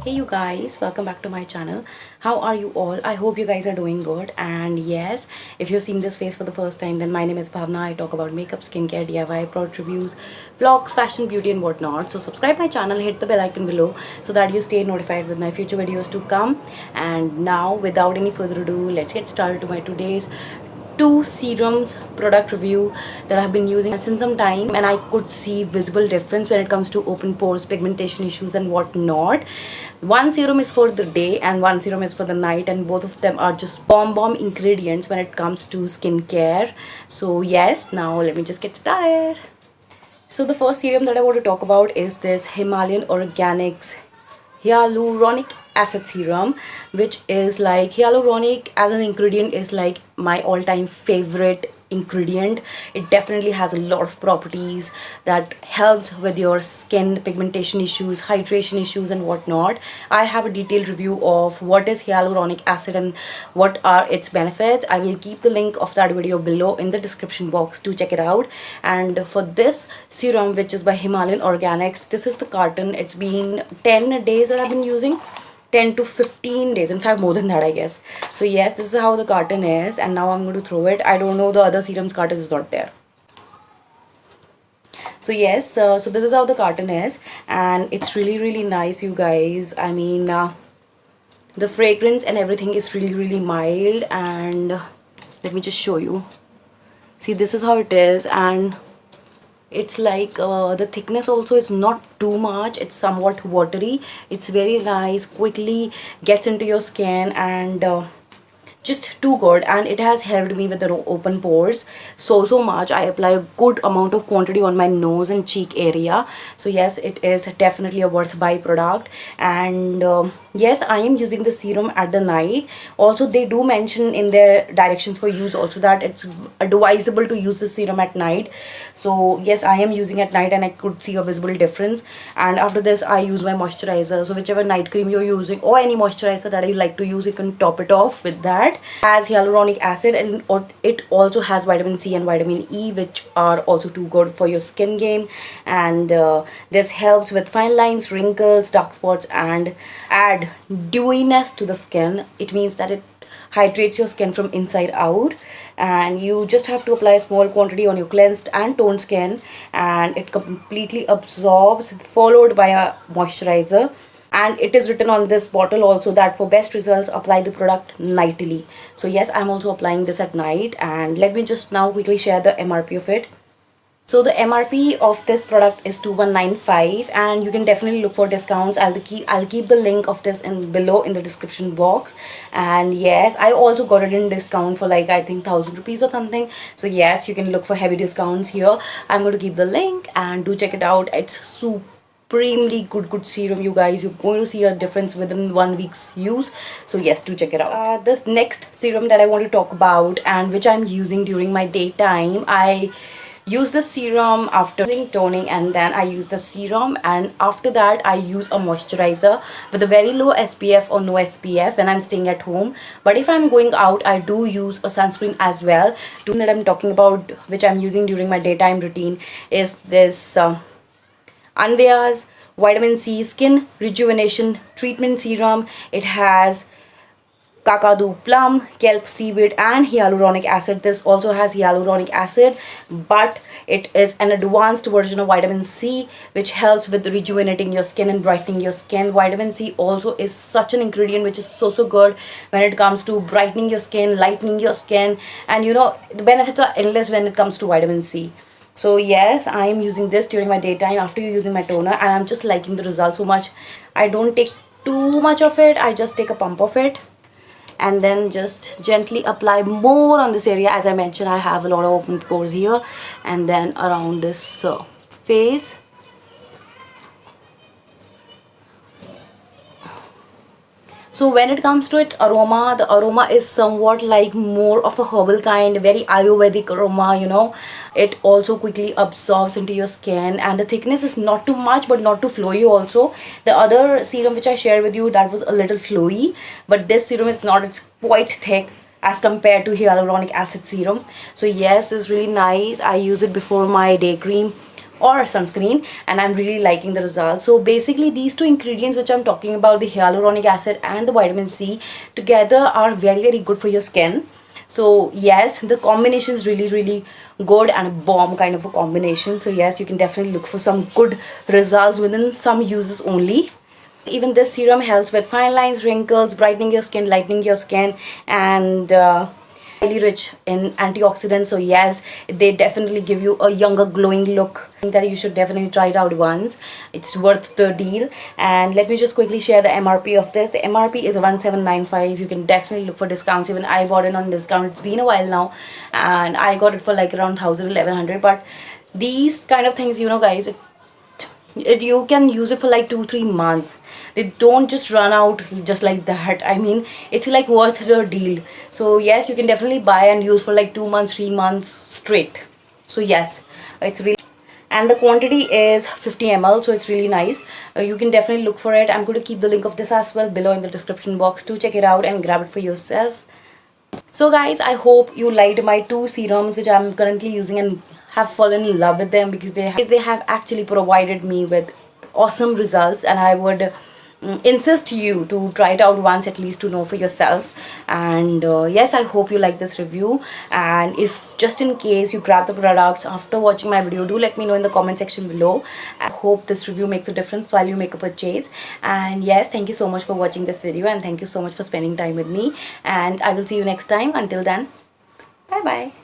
Hey you guys, welcome back to my channel. How are you all? I hope you guys are doing good. And yes, if you're seeing this face for the first time, then my name is Bhavna. I talk about makeup, skincare, DIY, product reviews, vlogs, fashion, beauty and whatnot. So subscribe my channel, hit the bell icon below so that you stay notified with my future videos to come. And now without any further ado, let's get started to my today's two serums product review that I've been using since some time, and I could see visible difference when it comes to open pores, pigmentation issues and whatnot. One serum is for the day and one serum is for the night, and both of them are just bomb ingredients when it comes to skincare. So yes, now let me just get started. So the first serum that I want to talk about is this Himalayan Organics hyaluronic acid serum, which is like hyaluronic as an ingredient is like my all-time favorite ingredient. It definitely has a lot of properties that helps with your skin pigmentation issues, hydration issues and whatnot. I have a detailed review of what is hyaluronic acid and what are its benefits. I will keep the link of that video below in the description box to check it out. And for this serum, which is by Himalayan Organics, this is the carton. It's been 10 days that I've been using. 10 to 15 days, in fact more than that I guess. So yes, this is how the carton is, and now I'm going to throw it. I don't know, the other serums carton is not there. So yes, so this is how the carton is, and it's really nice, you guys. I mean, the fragrance and everything is really mild, and let me just show you. See, this is how it is, and it's like the thickness also is not too much. It's somewhat watery. It's very nice, quickly gets into your skin, and just too good. And it has helped me with the open pores so much. I apply a good amount of quantity on my nose and cheek area. So yes, it is definitely a worth buy product. And yes, I am using the serum at the night. Also, they do mention in their directions for use also that it's advisable to use the serum at night. So yes, I am using at night and I could see a visible difference. And after this, I use my moisturizer. So whichever night cream you're using or any moisturizer that you like to use, you can top it off with that. It has hyaluronic acid, and it also has vitamin C and vitamin E, which are also too good for your skin game. And this helps with fine lines, wrinkles, dark spots, and add dewiness to the skin. It means that it hydrates your skin from inside out, and you just have to apply a small quantity on your cleansed and toned skin, and it completely absorbs, followed by a moisturizer. And it is written on this bottle also that for best results, apply the product nightly. So yes, I'm also applying this at night. And let me just now quickly share the MRP of it. So the MRP of this product is 2195, and you can definitely look for discounts. I'll keep the link of this in below in the description box. And yes, I also got it in discount for like I think 1000 rupees or something. So yes, you can look for heavy discounts here. I'm going to keep the link, and do check it out. It's supremely good serum, you guys. You're going to see a difference within 1 week's use. So yes, do check it out. This next serum that I want to talk about, and which I'm using during my daytime, I use the serum after using toning, and then I use the serum, and after that I use a moisturizer with a very low SPF or no SPF when I'm staying at home. But if I'm going out, I do use a sunscreen as well. The that I'm talking about, which I'm using during my daytime routine, is this Anvea's vitamin C skin rejuvenation treatment serum. It has kakadu plum, kelp seaweed and hyaluronic acid. This also has hyaluronic acid, but it is an advanced version of vitamin C, which helps with rejuvenating your skin and brightening your skin. Vitamin C also is such an ingredient which is so good when it comes to brightening your skin, lightening your skin, and you know, the benefits are endless when it comes to vitamin C. So yes, I am using this during my daytime after using my toner, and I'm just liking the result so much. I don't take too much of it. I just take a pump of it and then just gently apply more on this area. As I mentioned, I have a lot of open pores here, and then around this face. So when it comes to its aroma, the aroma is somewhat like more of a herbal kind, very Ayurvedic aroma, you know. It also quickly absorbs into your skin, and the thickness is not too much but not too flowy also. The other serum which I shared with you, that was a little flowy, but this serum is not. It's quite thick as compared to hyaluronic acid serum. So yes, it's really nice. I use it before my day cream or sunscreen, and I'm really liking the results. So basically these two ingredients which I'm talking about, the hyaluronic acid and the vitamin C, together are very good for your skin. So yes, the combination is really good and a bomb kind of a combination. So yes, you can definitely look for some good results within some uses only. Even this serum helps with fine lines, wrinkles, brightening your skin, lightening your skin, and highly rich in antioxidants. So yes, they definitely give you a younger glowing look. I think that you should definitely try it out once. It's worth the deal. And let me just quickly share the MRP of this. The MRP is 1795. You can definitely look for discounts. Even I bought it on discount. It's been a while now, and I got it for like around 1100. But these kind of things, you know guys, you can use it for like 2-3 months. They don't just run out just like that. I mean, it's like worth the deal. So yes, you can definitely buy and use for like 2 months, 3 months straight. So yes, it's really, and the quantity is 50 ml, so it's really nice. You can definitely look for it. I'm going to keep the link of this as well below in the description box to check it out and grab it for yourself. So guys, I hope you liked my two serums which I'm currently using and have fallen in love with them, because they have actually provided me with awesome results, and I would insist you to try it out once at least to know for yourself. And yes, I hope you like this review, and if just in case you grab the products after watching my video, do let me know in the comment section below. I hope this review makes a difference while you make a purchase. And yes, thank you so much for watching this video, and thank you so much for spending time with me, and I will see you next time. Until then, bye bye.